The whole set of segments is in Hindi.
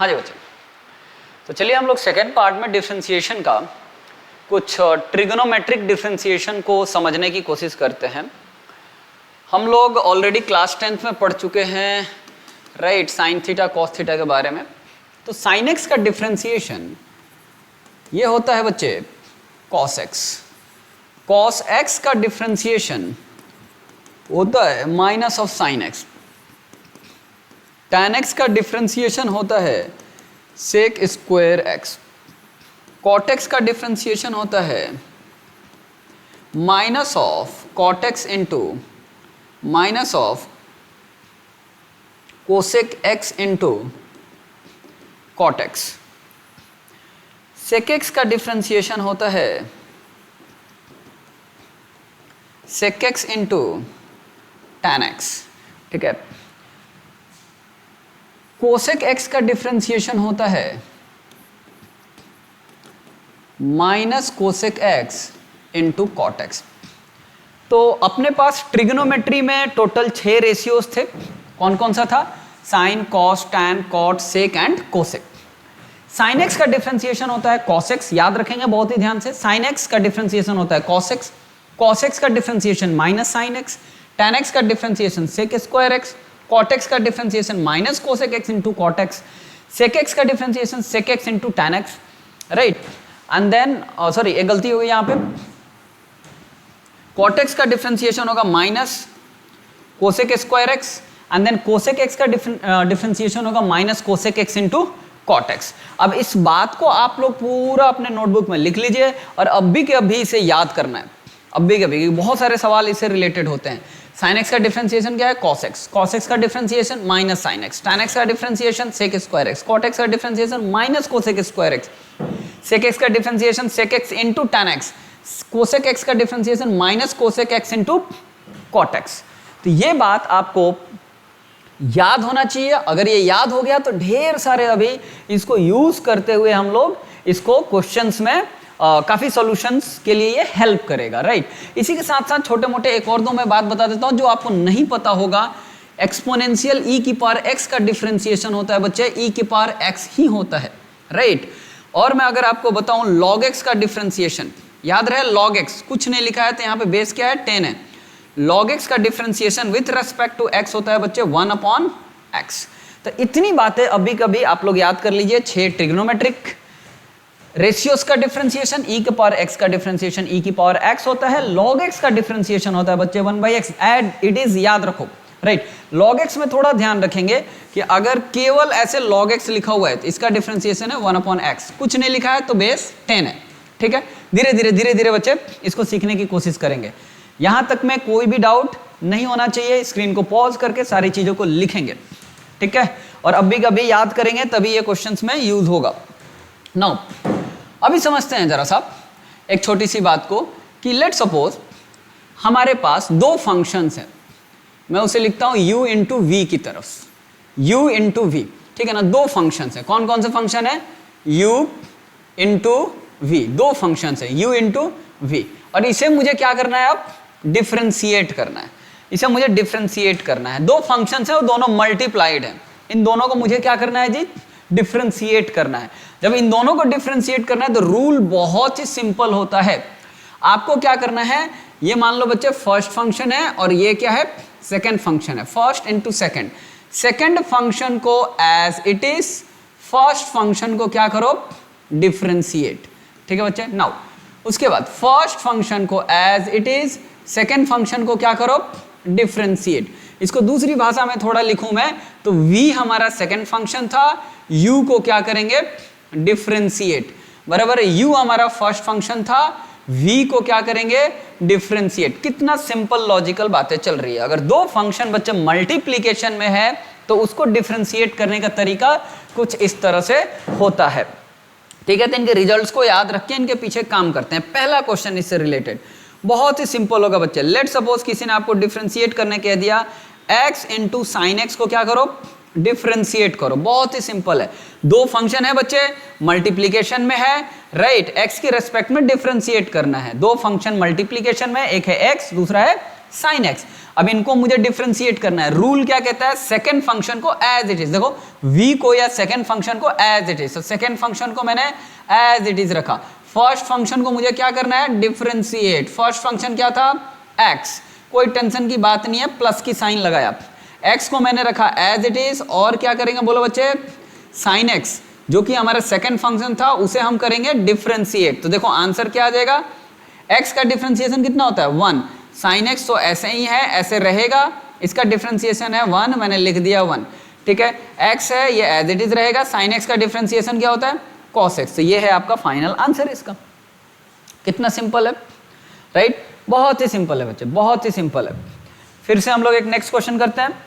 हाँ जी बच्चों, तो चलिए हम लोग सेकेंड पार्ट में डिफरेंशिएशन का कुछ ट्रिगोनोमेट्रिक डिफरेंशिएशन को समझने की कोशिश करते हैं। हम लोग ऑलरेडी क्लास 10th में पढ़ चुके हैं right, sine theta cos theta के बारे में। तो साइन एक्स का डिफरेंशिएशन ये होता है बच्चे कॉस एक्स, कॉस एक्स का डिफरेंशिएशन होता है minus of sine x, tan x का डिफरेंशिएशन होता है sec square x, cot x का डिफरेंशिएशन होता है minus of cot x into minus of cosec x into cot x, sec x का डिफरेंशिएशन होता है sec x into tan x, ठीक है। कोसेक एक्स का डिफरेंशिएशन होता है minus cosec x into cot x. तो अपने पास ट्रिग्नोमेट्री में टोटल 6 रेशियोज थे। कौन कौन सा था? Sine, cos, tan, cot, sec and cosec. Sine x का डिफरेंशिएशन होता है कॉस एक्स, याद रखेंगे बहुत ही ध्यान से। साइन एक्स का डिफरेंशिएशन होता है कॉस एक्स, कॉस एक्स का differentiation minus sine x, tan x का differentiation sec square x, cot x का differentiation minus cosec x into cot x, sec x का differentiation sec x into tan x, right. And then sorry एक गलती हो गई यहाँ पे, कॉट एक्स का डिफरेंशिएशन होगा minus cosec square x, and then cosec x का डिफरेंशिएशन होगा minus cosec x into cot x. अब इस बात को आप लोग पूरा अपने नोटबुक में लिख लीजिए और अभी के अभी इसे याद करना है, अभी के अभी, बहुत सारे सवाल इससे रिलेटेड होते हैं। साइन एक्स का डिफरेंशिएशन क्या है? कॉस एक्स, कॉस एक्स का differentiation minus sine x, tan x का differentiation sec square x, cot x का differentiation minus cosec square x, sec x का differentiation sec x into tan x, cosec x का differentiation minus cosec x into cot x. तो ये बात आपको याद होना चाहिए। अगर ये याद हो गया तो ढेर सारे अभी इसको यूज करते हुए हम लोग इसको क्वेश्चंस में काफी सॉल्यूशंस के लिए ये हेल्प करेगा, राइट। इसी के साथ साथ छोटे मोटे एक और दो मैं बात बता देता हूं जो आपको नहीं पता होगा। एक्सपोनेंशियल ई की पावर एक्स का डिफरेंशिएशन होता है बच्चे ई की पावर एक्स ही होता है, राइट। और मैं अगर आपको बताऊं लॉग एक्स का डिफरेंशिएशन, याद रहे लॉग एक्स कुछ नहीं लिखा है तो यहाँ पे बेस क्या है? 10 है। लॉग एक्स का differentiation with respect to x होता है बच्चे 1/x। तो इतनी बातें अभी कभी आप लोग याद कर लीजिए। 6 ट्रिग्नोमेट्रिक रेशियोज का डिफरेंशिएशन, ई के पावर एक्स का डिफरेंशिएशन ई की पावर एक्स होता है, लॉग एक्स का डिफरेंशिएशन होता है बच्चे 1/x। एड इट इज, याद रखो, राइट। लॉग एक्स में थोड़ा ध्यान रखेंगे कि अगर केवल ऐसे लॉग एक्स लिखा हुआ है तो इसका डिफरेंशिएशन है 1/x, कुछ नहीं लिखा है तो बेस 10 है, ठीक है। धीरे धीरे बच्चे इसको सीखने की कोशिश करेंगे। यहां तक में कोई भी डाउट नहीं होना चाहिए। स्क्रीन को पॉज करके सारी चीजों को लिखेंगे, ठीक है, और अभी कभी याद करेंगे तभी ये क्वेश्चंस में यूज होगा। नाउ अभी समझते हैं जरा सा एक छोटी सी बात को कि लेट सपोज हमारे पास 2 फंक्शंस हैं। मैं उसे लिखता हूं u इंटू वी की तरफ, u इंटू वी, ठीक है ना। 2 फंक्शंस हैं। कौन कौन से फंक्शन है? u इंटू वी, 2 फंक्शंस है u इंटू वी। और इसे मुझे क्या करना है? अब डिफरेंशिएट करना है। इसे मुझे डिफरेंशिएट करना है। 2 फंक्शंस है और दोनों मल्टीप्लाइड हैं। इन दोनों को मुझे क्या करना है जी? डिफरेंशिएट करना है। जब इन दोनों को डिफरेंशिएट करना है तो रूल बहुत ही सिंपल होता है। आपको क्या करना है? ये मान लो बच्चे फर्स्ट फंक्शन है और ये क्या है? सेकंड फंक्शन है। First into second, second function को as it is, first function को क्या करो? डिफरेंशिएट, ठीक है बच्चे। नाउ उसके बाद फर्स्ट फंक्शन को as it is, second function को क्या करो? डिफरेंशिएट। इसको दूसरी भाषा में थोड़ा लिखूं मैं तो v हमारा सेकंड फंक्शन था, u को क्या करेंगे? डिफरेंशिएट, बराबर है। u हमारा फर्स्ट फंक्शन था, v को क्या करेंगे? डिफरेंशिएट। कितना सिंपल लॉजिकल बातें चल रही है। अगर 2 फंक्शन बच्चे मल्टीप्लीकेशन में है तो उसको डिफरेंशिएट करने का तरीका कुछ इस तरह से होता है, ठीक है। तो इनके रिजल्ट्स को याद रख के इनके पीछे काम करते हैं। पहला क्वेश्चन इससे रिलेटेड बहुत ही सिंपल होगा बच्चे। लेट सपोज किसी ने आपको डिफरेंशिएट करने कह दिया, x इंटू साइन एक्स को क्या करो? डिफरेंशिएट करो। बहुत ही सिंपल है। 2 फंक्शन है बच्चे, मल्टीप्लीकेशन में है, राइट। x के रेस्पेक्ट में डिफरेंशिएट करना है। 2 फंक्शन मल्टीप्लीकेशन में, एक है x दूसरा है साइन एक्स। अब इनको मुझे डिफरेंशिएट करना है। रूल क्या कहता है, सेकंड फंक्शन को एज इट इज, देखो v को या सेकंड फंक्शन को एज इट इज, तो सेकंड फंक्शन को मैंने एज इट इज रखा। फर्स्ट फंक्शन को मुझे क्या करना है, डिफरेंशिएट। फर्स्ट फंक्शन क्या था, x, कोई टेंशन की बात नहीं है, प्लस की साइन लगाया। x को मैंने रखा एज इट इज, और क्या करेंगे बोलो बच्चे, साइन x जो कि हमारा सेकंड फंक्शन था उसे हम करेंगे डिफरेंशिएट। तो देखो आंसर क्या आ जाएगा, x का डिफरेंशिएशन कितना होता है 1, साइन x तो ऐसे ही है, ऐसे रहेगा, इसका डिफरेंशिएशन है 1, मैंने लिख दिया 1, ठीक है। x है ये एज इट इज रहेगा, साइन x का डिफरेंशिएशन क्या होता है cos x। तो ये है आपका फाइनल आंसर इसका। कितना सिंपल है, राइट, बहुत ही सिंपल है बच्चे, बहुत ही सिंपल है। फिर से हम लोग एक नेक्स्ट क्वेश्चन करते हैं।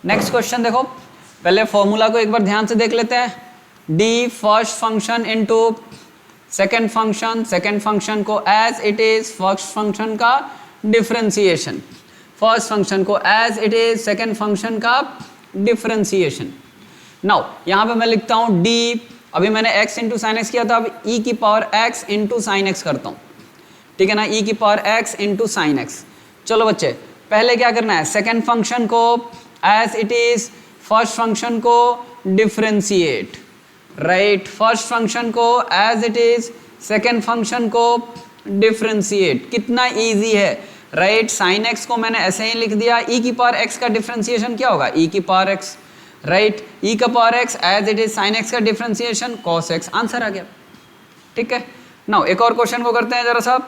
नेक्स्ट क्वेश्चन देखो, पहले फॉर्मूला को एक बार ध्यान से देख लेते हैं। D first function into second function, second function को as it is first function का डिफरेंशिएशन, फर्स्ट फंक्शन को as it is second function का डिफरेंशिएशन। नाउ यहाँ पे मैं लिखता हूँ डी, अभी मैंने x इंटू साइन एक्स किया था, अब e की power x into sine x करता हूँ, ठीक है ना, e की power x into sine x. चलो बच्चे पहले क्या करना है, सेकंड फंक्शन को as it is first function को डिफरेंशिएट, राइट, फर्स्ट फंक्शन को as it is second function को डिफरेंशिएट। कितना इजी है, राइट, साइन एक्स को मैंने ऐसे ही लिख दिया, e की पावर x का डिफरेंशिएशन क्या होगा, e की पावर x, राइट, e का power x as it is sine x का डिफरेंशिएशन cos x, आंसर आ गया, ठीक है। नाउ एक और क्वेश्चन को करते हैं जरा सा।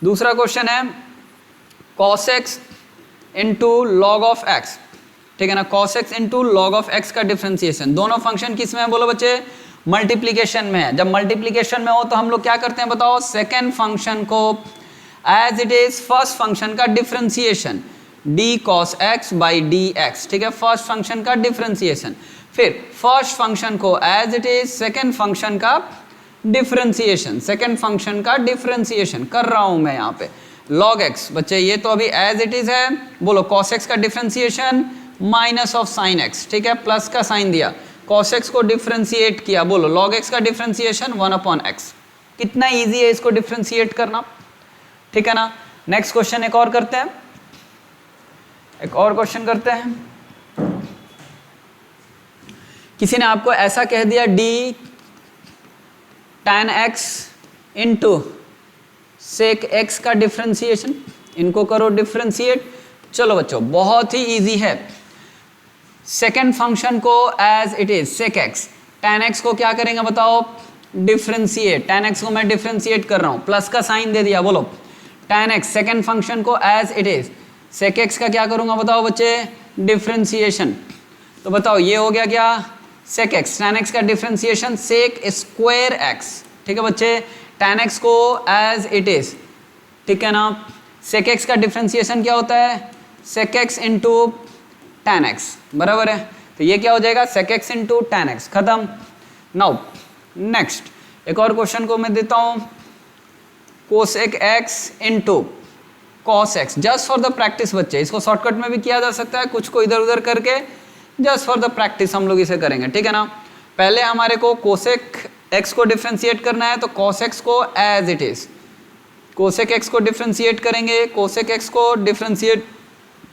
दूसरा क्वेश्चन है cos x into log of x, ठीक है ना, cos x into log of x का डिफरेंशिएशन। दोनों फंक्शन किस में है बोलो बच्चे, मल्टीप्लीकेशन में है। जब मल्टीप्लीकेशन में हो तो हम लोग क्या करते हैं बताओ, सेकेंड फंक्शन को as it is first function का differentiation D cos x by D x, ठीक है, फर्स्ट फंक्शन का डिफरेंशिएशन। फिर फर्स्ट फंक्शन को as it is second function का डिफरेंशिएशन, सेकेंड फंक्शन का डिफरेंशिएशन कर रहा हूं मैं यहाँ पे। लॉग एक्स बच्चे ये तो अभी एज इट इज है, बोलो कॉस एक्स का differentiation minus of sine x, ठीक है, प्लस का साइन दिया, कॉस एक्स को डिफरेंशिएट किया, बोलो लॉग एक्स का डिफरेंशिएशन 1/x। कितना इजी है इसको डिफरेंशिएट करना, ठीक है ना। नेक्स्ट क्वेश्चन एक और करते हैं, एक और क्वेश्चन करते हैं। किसी ने आपको ऐसा कह दिया d tan x into sec x का डिफरेंशिएशन, इनको करो डिफरेंशिएट। चलो बच्चों बहुत ही इजी है, सेकेंड फंक्शन को as it is sec x, tan x को क्या करेंगे बताओ, डिफरेंशिएट, tan x को मैं डिफरेंशिएट कर रहा हूं, प्लस का साइन दे दिया, बोलो tan x सेकेंड फंक्शन को as it is sec x का क्या करूंगा बताओ बच्चे, डिफरेंशिएशन। तो बताओ ये हो गया क्या, सेक x, tan x का डिफरेंशिएशन सेक स्क्वायर x, ठीक है बच्चे, tan x को एज इट इज, ठीक है ना, सेक x का डिफरेंशिएशन क्या होता है, सेक x इंटू tan x, बराबर है। तो ये क्या हो जाएगा, सेक x इंटू tan x, खत्म। नाउ नेक्स्ट एक और क्वेश्चन को मैं देता हूं, cosec x into cos x, just for the practice बच्चे, इसको शॉर्टकट में भी किया जा सकता है, कुछ को इधर उधर करके, जस्ट फॉर द प्रैक्टिस हम लोग इसे करेंगे, ठीक है ना। पहले हमारे को कोसेक x को डिफरेंशिएट करना है, तो cos x को as it is, cosec x को डिफरेंशिएट करेंगे, कोसेक x को डिफरेंशिएट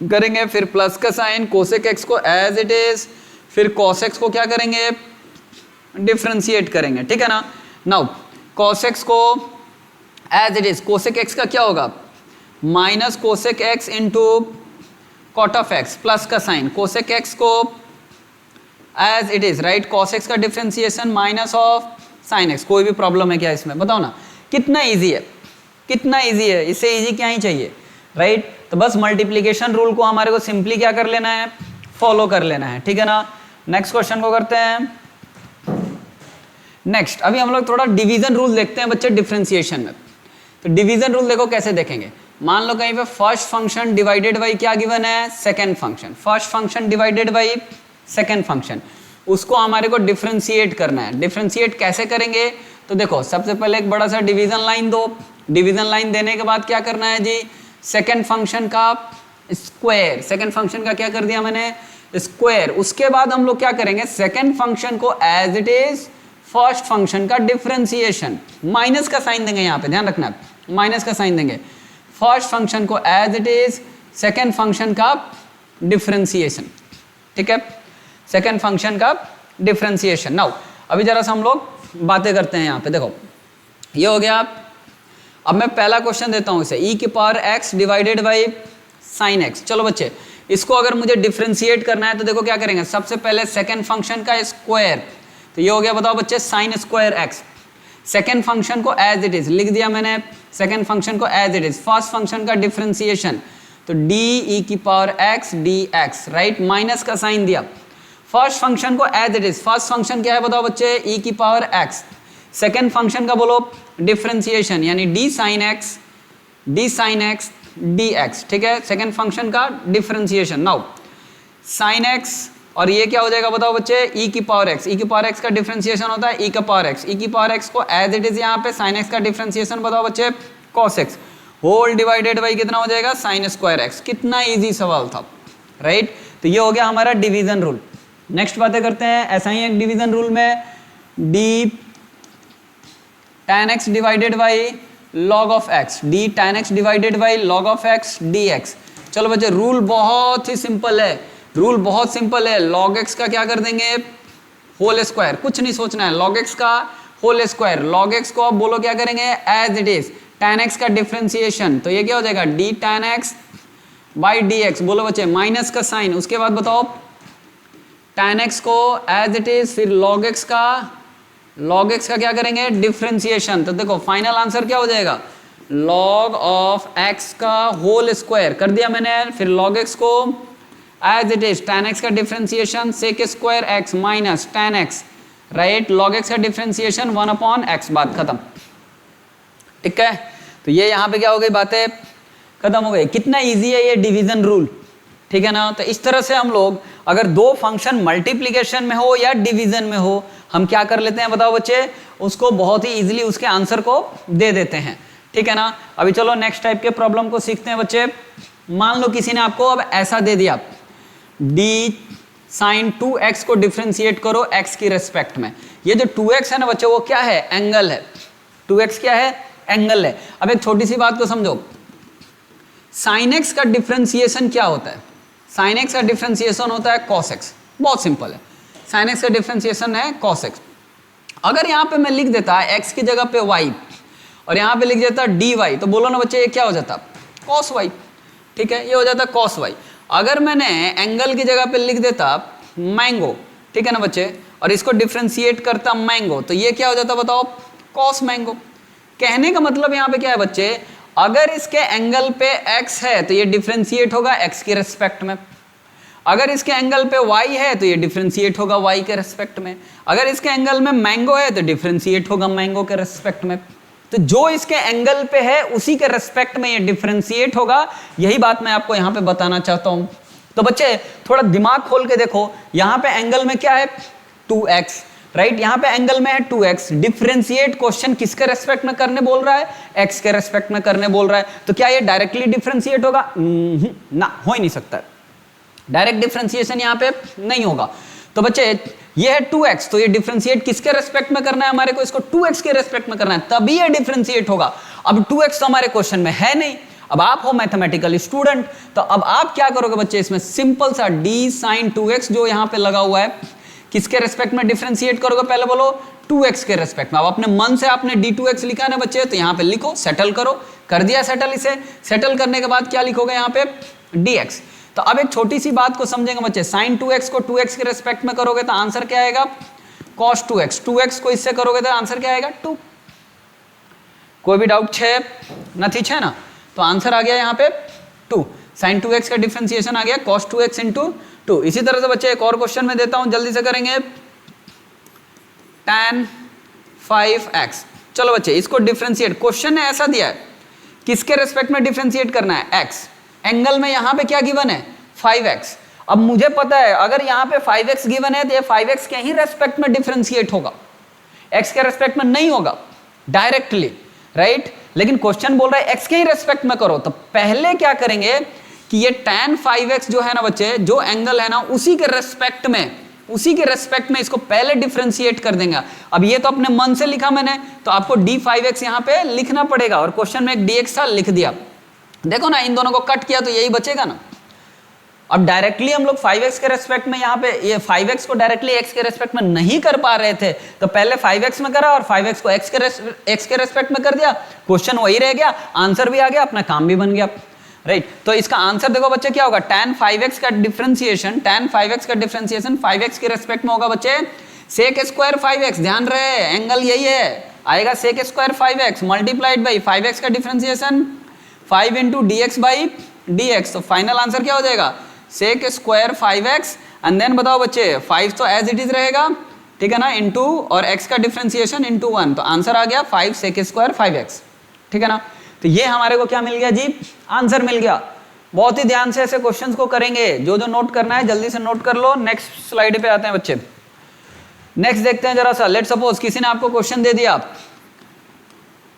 करेंगे, फिर प्लस का साइन, कोसेक x को एज इट इज, फिर cos x को क्या करेंगे, डिफरेंशिएट करेंगे, ठीक है ना। नाउ cos x को as it is, cosec x का क्या होगा, minus cosec x into cot of x, plus का साइन, कोसेक x को as it is, right, cos x का differentiation minus of sine x। कोई भी प्रॉब्लम है क्या इसमें बताओ ना, कितना इजी है, कितना इजी है, इससे इजी क्या ही चाहिए, राइट। तो बस मल्टीप्लीकेशन रूल को हमारे को सिंपली क्या कर लेना है, फॉलो कर लेना है, ठीक है ना। नेक्स्ट क्वेश्चन को करते हैं। नेक्स्ट अभी हम लोग थोड़ा डिवीजन रूल देखते हैं बच्चे डिफरेंशिएशन में। तो डिवीजन रूल देखो कैसे देखेंगे, मान लो कहीं पे फर्स्ट फंक्शन डिवाइडेड बाई क्या गिवन है, second function, first function divided by second function, उसको हमारे को डिफरेंशिएट करना है। डिफरेंशिएट कैसे करेंगे, तो देखो सबसे पहले एक बड़ा सा डिवीजन लाइन दो, डिवीजन लाइन देने के बाद क्या करना है जी, सेकंड फंक्शन का स्क्वायर, सेकंड फंक्शन का क्या कर दिया मैंने, स्क्वायर। उसके बाद हम लोग क्या करेंगे, सेकंड फंक्शन को as it is first function का डिफरेंशिएशन, माइनस का साइन देंगे, यहाँ पे ध्यान रखना माइनस का साइन देंगे, फर्स्ट फंक्शन को as it is, second function का डिफरेंशिएशन, ठीक है, सेकेंड फंक्शन का डिफरेंशिएशन। नाउ अभी जरा सा हम लोग बातें करते हैं यहाँ पे, देखो ये हो गया। अब मैं पहला क्वेश्चन देता हूँ इसे, e की power x divided by sine x। चलो बच्चे, इसको अगर मुझे डिफरेंशिएट करना है तो देखो क्या करेंगे, सबसे पहले सेकेंड फंक्शन का स्क्वायर, तो ये हो गया, बताओ बच्चे, sine square x। Second function को एज इट इज लिख दिया मैंने, सेकेंड फंक्शन को as it is, first function का डिफरेंशिएशन, तो डी ई की power x dx, right, minus का साइन दिया। फर्स्ट फंक्शन को as it is, first function क्या है बताओ बच्चे, e की पावर x। सेकेंड फंक्शन का बोलो डिफरेंशिएशन, यानी d sin x dx, ठीक है, सेकेंड फंक्शन का डिफरेंशिएशन। नाउ sin x और ये क्या हो जाएगा बताओ बच्चे, e की पावर x, e की पावर x का डिफरेंशिएशन होता है e का पावर x, e की पावर x को एज इट इज यहाँ पे sin x का डिफरेंशिएशन बताओ बच्चे cos x whole divided by कितना हो जाएगा, sin स्क्वायर x। कितना इजी सवाल था, राइट। तो ये हो गया हमारा डिवीजन रूल। नेक्स्ट बातें करते हैं, ऐसा ही एक डिवीजन रूल में d tan x divided by log of x, d tan x divided by log of x dx। चलो बच्चे, रूल बहुत ही सिंपल है, रूल बहुत सिंपल है। log x का क्या कर देंगे, होल स्क्वायर, कुछ नहीं सोचना है, log x का होल स्क्वायर, log x को आप बोलो क्या करेंगे, as it is, tan x का डिफरेंशिएशन, तो ये क्या हो जाएगा, d tan x by dx, बोलो बच्चे, माइनस का साइन, उसके बाद बताओ tan x को एज इट इज, फिर log x का क्या करेंगे, डिफरेंशिएशन, तो देखो फाइनल आंसर क्या हो जाएगा, log ऑफ x का होल स्क्वायर कर दिया मैंने, फिर log x को as it is, tan x का differentiation sec square x minus tan x, right, log x का डिफरेंशिएशन 1/x, बात खत्म, ठीक है। तो ये यहाँ पे क्या हो गई, बातें खत्म हो गई। कितना इजी है ये डिवीजन रूल, ठीक है ना। तो इस तरह से हम लोग अगर दो फंक्शन मल्टीप्लिकेशन में हो या डिवीजन में हो, हम क्या कर लेते हैं बताओ बच्चे, उसको बहुत ही इजीली उसके आंसर को दे देते हैं, ठीक है ना। अभी चलो नेक्स्ट टाइप के प्रॉब्लम को सीखते हैं बच्चे। मान लो किसी ने आपको अब ऐसा दे दिया, d sin 2x को डिफरेंशिएट करो x की रेस्पेक्ट में। ये जो 2x है ना बच्चे, वो क्या है, एंगल है, 2x क्या है, एंगल है। अब एक छोटी सी बात को समझो, sin x का डिफरेंशिएशन क्या होता है, sin x का डिफरेंशिएशन होता है cos x, बहुत सिंपल है, sin x का डिफरेंशिएशन है cos x। अगर यहाँ पे मैं लिख देता x की जगह पे y और यहाँ पे लिख देता dy, तो बोलो ना बच्चे ये क्या हो जाता, cos y, ठीक है, ये हो जाता cos y। अगर मैंने एंगल की जगह पे लिख देता मैंगो, ठीक है ना बच्चे, और इसको डिफरेंशिएट करता मैंगो, तो ये क्या हो जाता बताओ, cos मैंगो। कहने का मतलब यहाँ पे क्या है बच्चे, अगर इसके एंगल पे x है तो ये डिफरेंशिएट होगा x के रेस्पेक्ट में, अगर इसके एंगल पे y है तो ये डिफरेंशिएट होगा y के रेस्पेक्ट में, अगर इसके एंगल में मैंगो है तो डिफरेंशिएट होगा मैंगो के रेस्पेक्ट में। तो जो इसके एंगल पे है उसी के रेस्पेक्ट में ये डिफरेंशिएट होगा, यही बात मैं आपको यहाँ पे बताना चाहता हूँ। तो बच्चे थोड़ा दिमाग खोल के देखो, यहाँ पे एंगल में क्या है, 2x, राइट, यहाँ पे एंगल में है 2x, डिफरेंशिएट क्वेश्चन किसके रेस्पेक्ट में करने बोल रहा है, x के रेस्पेक्ट में करने बोल रहा है। तो क्या ये डायरेक्टली डिफरेंशिएट होगा, ना, हो ही नहीं सकता, डायरेक्ट डिफरेंशिएशन यहाँ पे नहीं होगा। तो बच्चे ये है 2x, तो ये डिफरेंशिएट किसके रेस्पेक्ट में करना है हमारे को, इसको 2x के रेस्पेक्ट में करना है, तभी ये डिफरेंशिएट होगा। अब 2x तो हमारे क्वेश्चन में है नहीं। अब आप हो मैथमेटिकल स्टूडेंट, तो अब आप क्या करोगे बच्चे, इसमें सिंपल सा d sin 2x जो यहाँ पे लगा हुआ है, किसके रेस्पेक्ट में डिफरेंशिएट करोगे, पहले बोलो 2x के रेस्पेक्ट में। अब अपने मन से आपने d2x लिखा है ना बच्चे, तो यहाँ पे लिखो, सेटल करो, कर दिया सेटल। इसे सेटल करने के बाद क्या लिखोगे यहाँ पे, dx। तो अब एक छोटी सी बात को समझेंगे बच्चे, sin 2x को 2x के रेस्पेक्ट में करोगे तो आंसर क्या आएगा, cos 2x, 2x को इससे करोगे तो आंसर क्या आएगा, 2। कोई भी डाउट है, नहीं है ना, तो आंसर आ गया यहाँ पे 2, sin 2x का डिफरेंशिएशन आ गया cos 2x into 2। इसी तरह से बच्चे एक और क्वेश्चन में देता हूं, जल्दी से करेंगे, tan 5x। चलो बच्चे इसको डिफरेंशिएट, क्वेश्चन ने ऐसा दिया है, किसके रेस्पेक्ट में डिफरेंशिएट करना है, x, एंगल में यहाँ पे क्या गिवन है, 5x। अब मुझे पता है अगर यहाँ पे 5x गिवन है तो ये 5x के ही रेस्पेक्ट में डिफरेंशिएट होगा, x के रेस्पेक्ट में नहीं होगा डायरेक्टली, राइट। लेकिन क्वेश्चन बोल रहा है x के ही रेस्पेक्ट में करो, तो पहले क्या करेंगे कि ये tan 5x जो है ना बच्चे, जो एंगल है ना, उसी के रेस्पेक्ट में इसको पहले डिफरेंशिएट कर देंगे। अब ये तो अपने मन से लिखा मैंने, तो आपको d5x यहाँ पे लिखना पड़ेगा, और क्वेश्चन में एक dx था, लिख दिया। देखो ना, इन दोनों को कट किया तो यही बचेगा ना। अब डायरेक्टली हम लोग 5x के रेस्पेक्ट में यहाँ पे ये 5x को डायरेक्टली x के रेस्पेक्ट में नहीं कर पा रहे थे, तो पहले 5x में करा और 5x को x के रेस्पेक्ट में कर दिया, क्वेश्चन वही रह गया, आंसर भी आ गया, अपना काम भी बन गया, राइट। तो इसका आंसर देखो बच्चे क्या होगा, tan 5x का डिफरेंशिएशन 5x के रेस्पेक्ट में होगा बच्चे sec स्क्वायर 5x, ध्यान रहे एंगल यही है, आएगा sec square 5x multiplied by 5x का differentiation 5 into dx by dx। तो फाइनल आंसर क्या हो जाएगा, sec square 5x and then बताओ बच्चे 5 तो एज इट इज रहेगा, ठीक है ना, इंटू और x का डिफरेंशिएशन इंटू 1, तो आंसर आ गया 5 sec स्क्वायर 5x, ठीक है ना। तो ये हमारे को क्या मिल गया जी, आंसर मिल गया। बहुत ही ध्यान से ऐसे क्वेश्चंस को करेंगे, जो जो नोट करना है जल्दी से नोट कर लो। नेक्स्ट स्लाइड पे आते हैं बच्चे, नेक्स्ट देखते हैं जरा सा। लेट सपोज किसी ने आपको क्वेश्चन दे दिया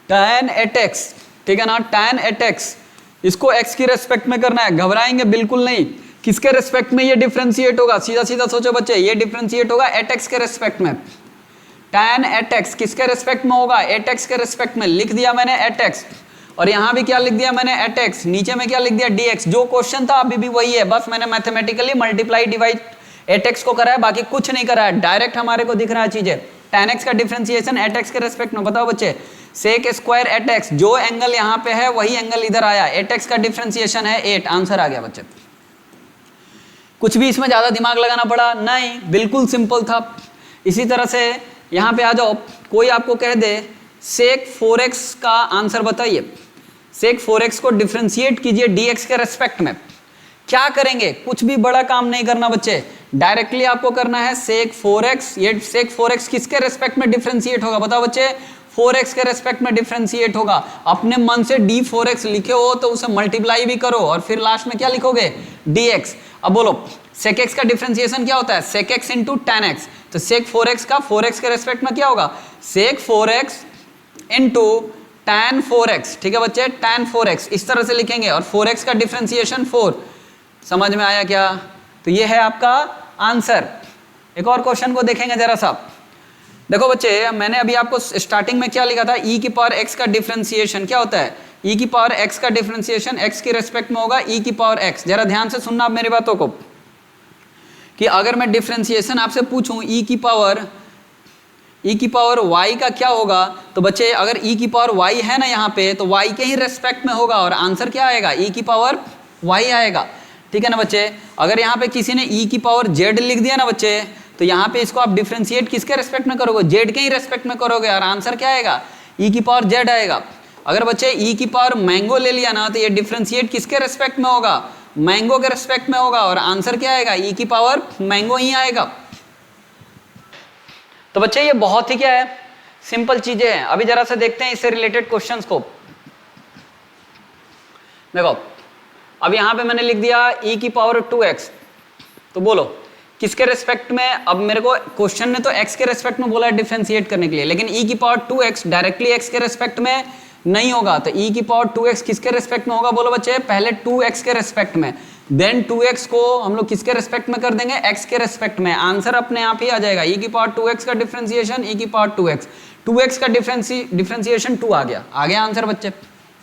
tan 8x, ठीक है ना, tan 8x इसको x की रेस्पेक्ट में करना है, घबराएंगे बिल्कुल नहीं। किसके रेस्पेक्ट में ये डिफरेंशिएट होगा, सीधा सीधा सोचो बच्चे, ये डिफरेंशिएट होगा 8x के रेस्पेक्ट में। tan 8x किसके रेस्पेक्ट में होगा, 8x के रेस्पेक्ट में, लिख दिया मैंने 8x, और यहां भी क्या लिख दिया मैंने 8x, नीचे में क्या लिख दिया dx। जो क्वेश्चन था अभी भी वही है, बस मैंने मैथमेटिकली मल्टीप्लाई डिवाइड 8x को करा है, बाकी कुछ नहीं करा है, डायरेक्ट हमारे को दिख रहा है चीजें। tan x का डिफरेंशिएशन 8x के रेस्पेक्ट में, बताओ बच्चे sec स्क्वायर 8x, जो एंगल यहाँ पे है वही एंगल इधर आया, 8x का डिफरेंशिएशन है 8, आंसर आ गया बच्चे। कुछ भी इसमें ज्यादा दिमाग लगाना पड़ा नहीं, बिल्कुल सिंपल था। इसी तरह से यहाँ पे आ जाओ, कोई आपको कह दे sec 4x का आंसर बताइए, sec 4x को डिफरेंशिएट कीजिए dx के रेस्पेक्ट में, क्या करेंगे, कुछ भी बड़ा काम नहीं करना बच्चे, डायरेक्टली आपको करना है sec 4x। ये sec 4x किसके रेस्पेक्ट में डिफरेंशिएट होगा, बताओ बच्चे 4x के रेस्पेक्ट में डिफरेंशिएट होगा। अपने मन से d 4x लिखे हो तो उसे मल्टीप्लाई भी करो और फिर लास्ट में क्या लिखोगे dx। अब बोलो sec x का डिफरेंशिएशन क्या होता है, sec x into tan x, तो sec 4x का 4x के रेस्पेक्ट में क्या होगा, sec 4x into tan 4x, ठीक है बच्चे, tan 4x इस तरह से लिखेंगे, और 4x का डिफरेंशिएशन 4। समझ में आया क्या, तो ये है आपका आंसर। एक और क्वेश्चन को देखेंगे जरा सा। देखो बच्चे, मैंने अभी आपको स्टार्टिंग में क्या लिखा था, e की पावर x का डिफरेंशिएशन क्या होता है, e की पावर x का डिफरेंशिएशन x के रेस्पेक्ट में होगा e की पावर x। जरा ध्यान से सुनना आप मेरी बातों को, कि अगर मैं डिफरेंशिएशन आपसे पूछूं e की पावर y का क्या होगा, तो बच्चे अगर e की पावर y है ना यहाँ पे, तो y के ही रेस्पेक्ट में होगा और आंसर क्या आएगा, e की पावर y आएगा, ठीक है ना बच्चे। अगर यहाँ पे किसी ने e की पावर z लिख दिया ना बच्चे, तो यहाँ पे इसको आप डिफरेंशिएट किसके रेस्पेक्ट में करोगे, z के ही रेस्पेक्ट में करोगे और आंसर क्या आएगा, e की पावर z आएगा। अगर बच्चे e की पावर मैंगो ले लिया ना, तो ये डिफरेंशिएट किसके रेस्पेक्ट में होगा, मैंगो के रेस्पेक्ट में होगा और आंसर क्या आएगा, e की पावर मैंगो ही आएगा। तो बच्चे ये बहुत ही क्या है, सिंपल चीजें हैं। अभी जरा से देखते हैं इससे रिलेटेड क्वेश्चंस को। देखो अब यहाँ पे मैंने लिख दिया e की पावर 2x, तो बोलो किसके रेस्पेक्ट में। अब मेरे को क्वेश्चन ने तो x के रेस्पेक्ट में बोला है डिफरेंशिएट करने के लिए, लेकिन e की पावर 2x डायरेक्टली x के रेस्पेक्ट में नहीं होगा, तो e की पावर 2x किसके रेस्पेक्ट में होगा, बोलो बच्चे पहले 2x के रेस्पेक्ट में, देन 2x को हम लोग किसके रेस्पेक्ट में कर देंगे, x के रेस्पेक्ट में, आंसर अपने आप ही आ जाएगा। e की पावर 2x का डिफरेंशिएशन e की पावर 2x का डिफरेंशिएशन 2 आ गया आंसर बच्चे।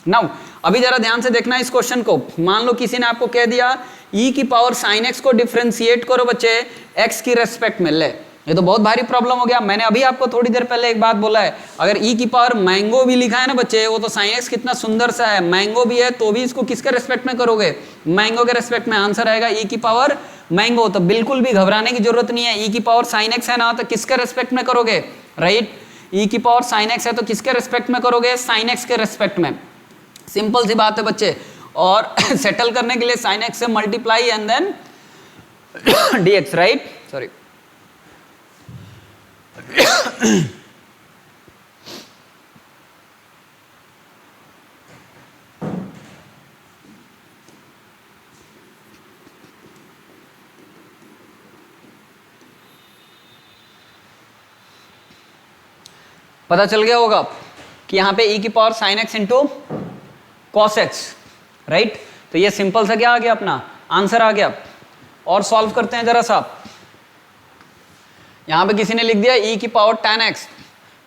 नाउ अभी जरा ध्यान से देखना इस क्वेश्चन को। मान लो किसी ने आपको कह दिया e की पावर sin x को डिफरेंशिएट करो बच्चे x की रेस्पेक्ट में, ले ये तो बहुत भारी प्रॉब्लम हो गया। मैंने अभी आपको थोड़ी देर पहले एक बात बोला है, अगर e की पावर मैंगो भी लिखा है ना बच्चे, वो तो sin x कितना सुंदर सा है, मैंगो भी है, तो भी इसको किसके रेस्पेक्ट में करोगे, मैंगो के रेस्पेक्ट में, आंसर आएगा e की पावर मैंगो। तो बिल्कुल भी घबराने की जरूरत नहीं है, e की पावर sin x है ना, तो किसके रेस्पेक्ट में करोगे, राइट, e की पावर sin x है तो किसके रेस्पेक्ट में करोगे, sin x के रेस्पेक्ट में। सिंपल सी बात है बच्चे, और सेटल करने के लिए sin x से multiply and then dx, right, sorry. पता चल गया होगा कि यहाँ पे e की power sin x into cos x, right. तो ये सिंपल सा क्या आ गया, अपना आंसर आ गया। और सॉल्व करते हैं जरा सा। यहाँ पे किसी ने लिख दिया e की पावर tan x,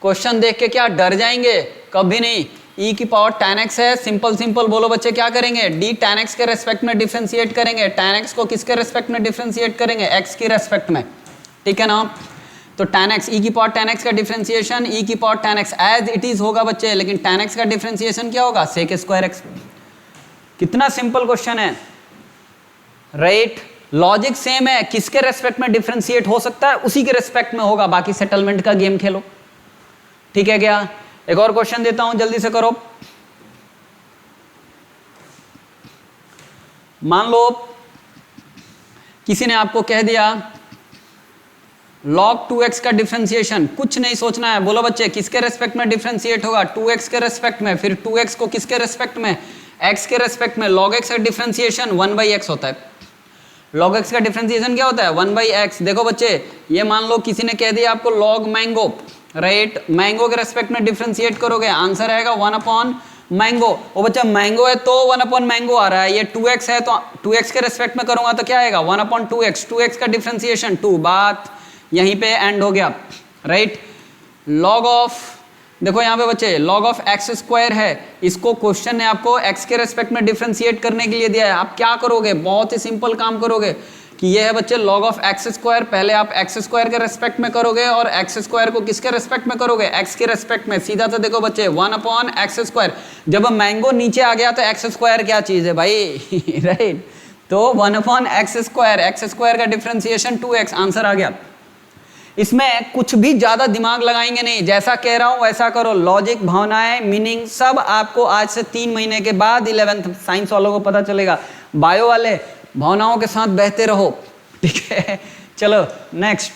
क्वेश्चन देख के क्या डर जाएंगे, कभी नहीं, ई की पावर tan x है, सिंपल सिंपल बोलो बच्चे क्या करेंगे, d tan x के रेस्पेक्ट में डिफरेंशिएट करेंगे, tan x को किसके रेस्पेक्ट में डिफरेंशिएट करेंगे, x के रेस्पेक्ट में, ठीक है ना। तो tan x, e की पावर tan x का डिफरेंशिएशन e की power tan x as it is होगा बच्चे, लेकिन tan x का डिफरेंशिएशन क्या होगा, sec स्क्वायर x। कितना सिंपल क्वेश्चन है, राइट। लॉजिक सेम है, किसके रेस्पेक्ट में डिफरेंशिएट हो सकता है उसी के रेस्पेक्ट में होगा, बाकी सेटलमेंट का गेम खेलो, ठीक है क्या। एक और क्वेश्चन देता हूं, जल्दी से करो। मान लो किसी ने आपको कह दिया log 2x का डिफरेंशिएशन, कुछ नहीं सोचना है, बोलो बच्चे किसके रेस्पेक्ट में डिफरेंशिएट होगा, 2x के रेस्पेक्ट में, फिर 2x को किसके रेस्पेक्ट में, x के रेस्पेक्ट में। log x का डिफरेंशिएशन 1/x होता है। log x का डिफरेंशिएशन क्या होता है, 1/x। देखो बच्चे, ये मान लो किसी ने कह दिया आपको log मैंगो, राइट, मैंगो के रेस्पेक्ट में डिफरेंशिएट करोगे, आंसर आएगा 1 मैंगो। वो बच्चा मैंगो है तो 1 मैंगो आ रहा है, ये 2x है तो 2x के रेस्पेक्ट में करूंगा तो क्या आएगा, 1/2x, 2x का डिफरेंशिएशन 2, बात यहीं पे एंड हो गया, राइट। log ऑफ, देखो यहाँ पे बच्चे log ऑफ x स्क्वायर है, इसको क्वेश्चन ने आपको x के रेस्पेक्ट में डिफरेंशिएट करने के लिए दिया है। आप क्या करोगे, बहुत ही सिंपल काम करोगे कि ये है बच्चे log ऑफ x स्क्वायर, पहले आप x स्क्वायर के रेस्पेक्ट में करोगे और x स्क्वायर को किसके रेस्पेक्ट में करोगे, x के रेस्पेक्ट में। सीधा सा देखो बच्चे 1/x स्क्वायर, जब मैंगो नीचे आ गया तो x स्क्वायर क्या चीज़ है भाई राइट। तो 1/x स्क्वायर का डिफरेंशिएशन 2x, आंसर आ गया। इसमें कुछ भी ज़्यादा दिमाग लगाएंगे नहीं, जैसा कह रहा हूँ वैसा करो। लॉजिक, भावनाएं, मीनिंग सब आपको आज से 3 महीने के बाद 11th साइंस वालों को पता चलेगा। बायो वाले भावनाओं के साथ बहते रहो, ठीक है। चलो नेक्स्ट,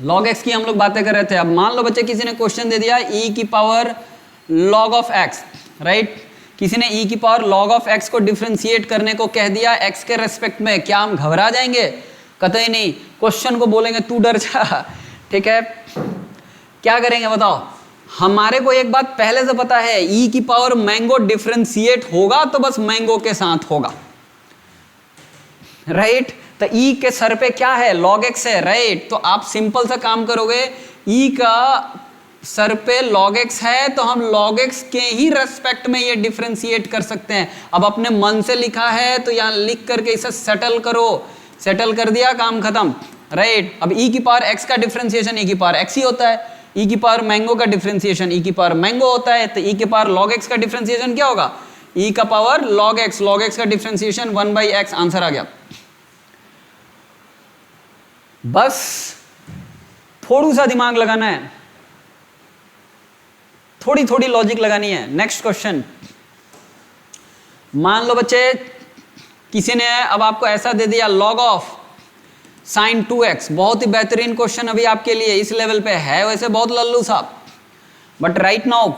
log x की हम लोग बातें कर रहे थे। अब मान लो बच्चे किसी ने क्वेश्चन दे दिया e की power log of x, right. किसी ने e की पावर log ऑफ x को डिफरेंशिएट करने को कह दिया x के रेस्पेक्ट में, क्या हम घबरा जाएंगे, कतई नहीं। क्वेश्चन को बोलेंगे तू डर जा, ठीक है। क्या करेंगे बताओ, हमारे को एक बात पहले से पता है, e की पावर मैंगो डिफरेंशिएट होगा तो बस मैंगो के साथ होगा, राइट। तो e के सर पे क्या है, log x है, राइट। तो आप सिंपल सा काम करोगे, e का सर पे log x है तो हम log x के ही रेस्पेक्ट में ये डिफरेंशिएट कर सकते हैं। अब अपने मन से लिखा है तो यहाँ लिख करके इसे सेटल करो, सेटल कर दिया, काम खत्म, राइट। अब e की पावर x का डिफरेंशिएशन e की पावर x ही होता है, e की पावर मैंगो का डिफरेंशिएशन e की पावर मैंगो होता है, तो e की पावर log x का डिफरेंशिएशन क्या होगा, e का पावर log x का डिफरेंशिएशन 1/x, आंसर आ गया। बस थोड़ा सा दिमाग लगाना है, थोड़ी थोड़ी लॉजिक लगानी है। नेक्स्ट क्वेश्चन, मान लो बच्चे किसी ने अब आपको ऐसा दे दिया log ऑफ sin 2x, बहुत ही बेहतरीन क्वेश्चन अभी आपके लिए इस लेवल पे है, वैसे बहुत लल्लू साहब, बट राइट नाउ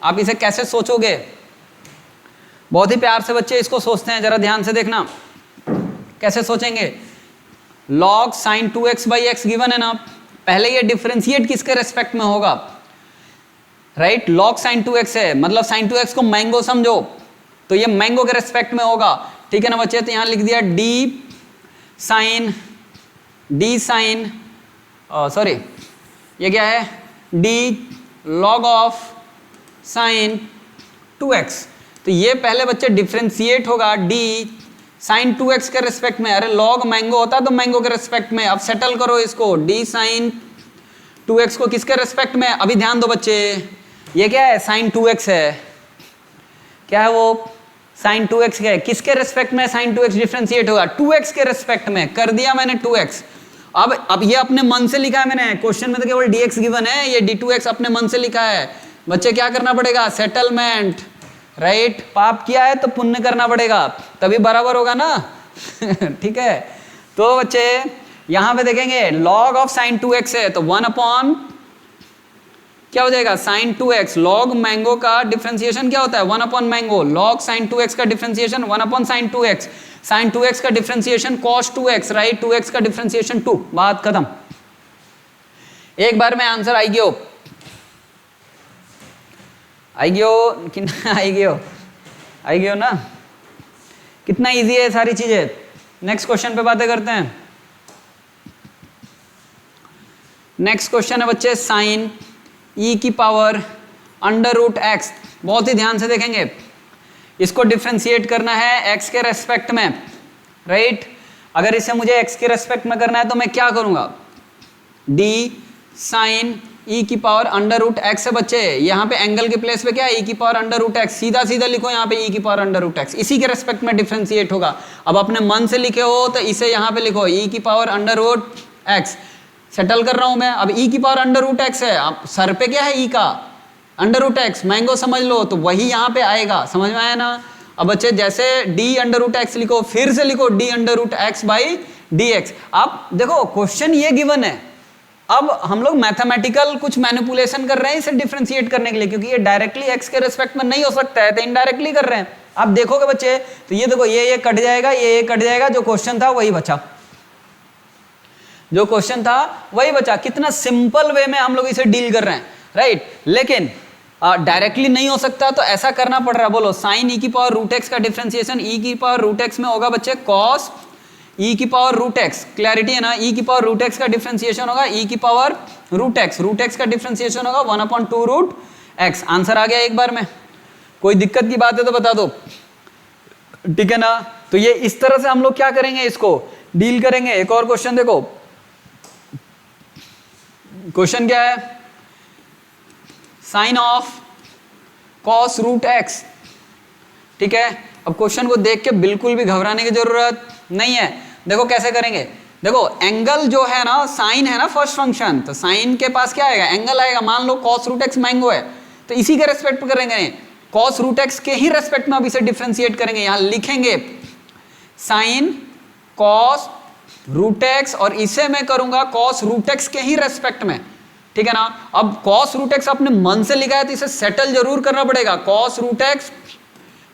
आप इसे कैसे सोचोगे, बहुत ही प्यार से बच्चे इसको सोचते हैं, जरा ध्यान से देखना कैसे सोचेंगे। log sin 2x/x गिवन है ना, पहले ये डिफरेंशिएट किसके रेस्पेक्ट में होगा, राइट। log sin 2x है, मतलब sin 2x को मैंगो समझो, तो ये मैंगो के रेस्पेक्ट में होगा, ठीक है ना बच्चे। तो यहां लिख दिया d sin सॉरी ये क्या है, d log of sin 2x। तो ये पहले बच्चे डिफरेंशिएट होगा d sin 2x के रेस्पेक्ट में, अरे log मैंगो होता तो मैंगो के रेस्पेक्ट में। अब सेटल करो इसको, d sin 2x को किसके रेस्पेक्ट में, अभी ध्यान दो बच्चे, ये क्या है, sin 2x है, क्या है वो, sin 2x है, किसके रेस्पेक्ट में sin 2x डिफरेंशिएट होगा, 2x के रेस्पेक्ट में, कर दिया मैंने 2x। अब ये अपने मन से लिखा है मैंने, क्वेश्चन में तो केवल dx गिवन है, ये d2x अपने मन से लिखा है। बच्चे क्या करना पड़ेगा, सेटलमेंट, राइट। पाप किया है तो पुण्य करना पड़ेगा, तभी बराबर होगा ना ठीक है। तो बच्चे यहां पे देखेंगे log ऑफ sin 2x है, तो 1 क्या हो जाएगा, sin 2x। log मैंगो का डिफरेंशिएशन क्या होता है, 1 मैंगो, log sin 2x का differentiation 1 sin 2x, sin 2x का differentiation cos 2x, right, 2x का डिफरेंशिएशन 2, बात खत्म। एक बार में आंसर आई गयो, आई गयो ना, कितना इजी है सारी चीजें। नेक्स्ट क्वेश्चन पे बातें करते हैं। नेक्स्ट क्वेश्चन है बच्चे, साइन e की पावर अंडर रूट एक्स, बहुत ही ध्यान से देखेंगे, इसको डिफ्रेंशिएट करना है x के रेस्पेक्ट में, राइट। अगर इसे मुझे x के रेस्पेक्ट में करना है तो मैं क्या करूंगा, d साइन e की पावर अंडर रूट एक्स है बच्चे, यहाँ पे एंगल के प्लेस पे क्या है e की पावर अंडर रूट एक्स, सीधा सीधा लिखो यहाँ पे e की पावर अंडर रूट एक्स, इसी के रेस्पेक्ट में डिफ्रेंशिएट होगा। अब अपने मन से लिखे हो तो इसे यहाँ पे लिखो e की power under root x, settle कर रहा हूं मैं। अब e की पावर अंडर रूट एक्स है, अब सर पे क्या है e का अंडर रूट एक्स, मैंगो समझ लो, तो वही यहाँ पे आएगा, समझ में आया ना। अब बच्चे जैसे d अंडर रूट एक्स लिखो, फिर से लिखो d under root x by D x. अब देखो क्वेश्चन ये गिवन है, अब हम लोग मैथमेटिकल कुछ मैनिपुलेशन कर रहे हैं इसे डिफरेंशिएट करने के लिए, क्योंकि ये डायरेक्टली x के रिस्पेक्ट में नहीं हो सकता है, तो इनडायरेक्टली कर रहे हैं। आप देखोगे बच्चे तो ये देखो, ये कट जाएगा, ये कट जाएगा, जो क्वेश्चन था वही बचा, जो क्वेश्चन था वही बचा। कितना सिंपल वे में हम लोग इसे डील कर रहे हैं, राइट। लेकिन डायरेक्टली नहीं हो सकता तो ऐसा करना पड़ रहा है। बोलो साइन e की पावर रूट एक्स का डिफरेंशिएशन e की पावर रूट एक्स में होगा बच्चे कॉस e की पावर रूट एक्स, क्लैरिटी है ना। e की पावर रूट एक्स का डिफरेंशिएशन होगा e की पावर रूट एक्स का डिफरेंशिएशन होगा 1/2 रूट एक्स। आंसर आ गया एक बार में, कोई दिक्कत की बात है तो बता दो, ठीक है ना। तो ये इस तरह से हम लोग क्या करेंगे, इसको डील करेंगे। एक और क्वेश्चन देखो, क्वेश्चन क्या है, sine of cos root x, ठीक है। अब क्वेश्चन को देख के बिल्कुल भी घबराने की जरूरत नहीं है। देखो कैसे करेंगे, देखो एंगल जो है ना, साइन है ना फर्स्ट फंक्शन, तो साइन के पास क्या आएगा, एंगल आएगा। मान लो कॉस रूट एक्स मैंगो है, तो इसी के रेस्पेक्ट में करेंगे, कॉस रूट एक्स के ही रेस्पेक्ट में अब इसे डिफरेंशिएट करेंगे। यहां लिखेंगे साइन कॉस रूट एक्स, और इसे मैं करूंगा कॉस रूट एक्स के ही रेस्पेक्ट में, ठीक है ना। अब कॉस रूट एक्स अपने मन से लिखा है तो इसे सेटल जरूर करना पड़ेगा, cos root x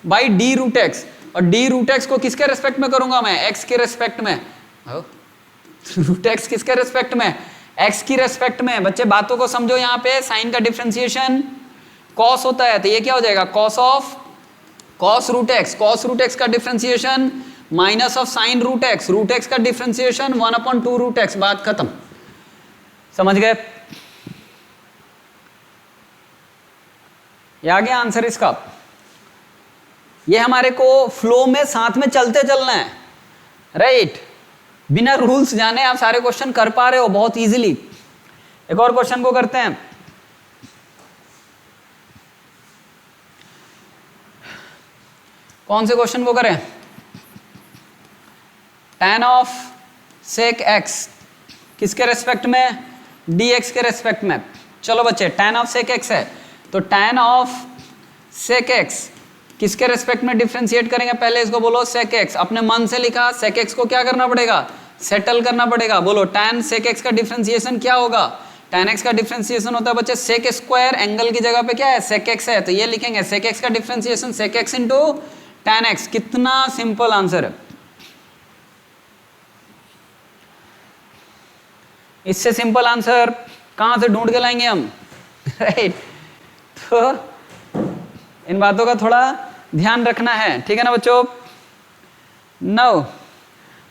by d root x, और डी रूट एक्स को किसके रेस्पेक्ट में करूंगा मैं, एक्स के रेस्पेक्ट में। रूट एक्स किसके रेस्पेक्ट में, एक्स की रेस्पेक्ट में। बच्चे बातों को समझो, यहाँ पे साइन का डिफरेंशिएशन कॉस होता है, तो ये क्या हो जाएगा, cos of cos root x का differentiation minus of sine root x का डिफरेंशिएशन 1/2 रूट एक्स, बात खत्म। समझ गए, ये आ गया आंसर इसका। ये हमारे को फ्लो में साथ में चलते चलना है, राइट। बिना रूल्स जाने आप सारे क्वेश्चन कर पा रहे हो बहुत इजीली। एक और क्वेश्चन को करते हैं, कौन से क्वेश्चन को करें, tan ऑफ सेक एक्स किसके रेस्पेक्ट में, dx के रेस्पेक्ट में। चलो बच्चे tan ऑफ सेक एक्स है, तो tan ऑफ सेक एक्स किसके रेस्पेक्ट में डिफरेंशिएट करेंगे, पहले इसको बोलो सेक एक्स, अपने मन से लिखा, सेक एक्स को क्या करना पड़ेगा, सेटल करना पड़ेगा। बोलो tan सेक एक्स का डिफरेंशिएशन क्या होगा, tan x का डिफरेंशिएशन होता है बच्चे सेक स्क्वायर, एंगल की जगह पे क्या है सेक एक्स है, तो ये लिखेंगे सेक एक्स का differentiation sec x into tan x। कितना सिंपल आंसर है, इससे सिंपल आंसर कहां से ढूंढ के लाएंगे हम, राइट। तो इन बातों का थोड़ा ध्यान रखना है, ठीक है ना बच्चों। नो,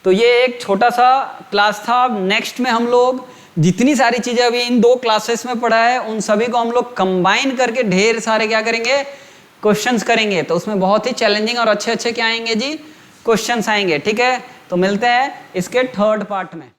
तो ये एक छोटा सा क्लास था। नेक्स्ट में हम लोग जितनी सारी चीजें अभी इन 2 क्लासेस में पढ़ा है, उन सभी को हम लोग कंबाइन करके ढेर सारे क्या करेंगे, क्वेश्चंस करेंगे। तो उसमें बहुत ही चैलेंजिंग और अच्छे अच्छे क्या आएंगे जी, क्वेश्चंस आएंगे, ठीक है। तो मिलते हैं इसके 3rd पार्ट में।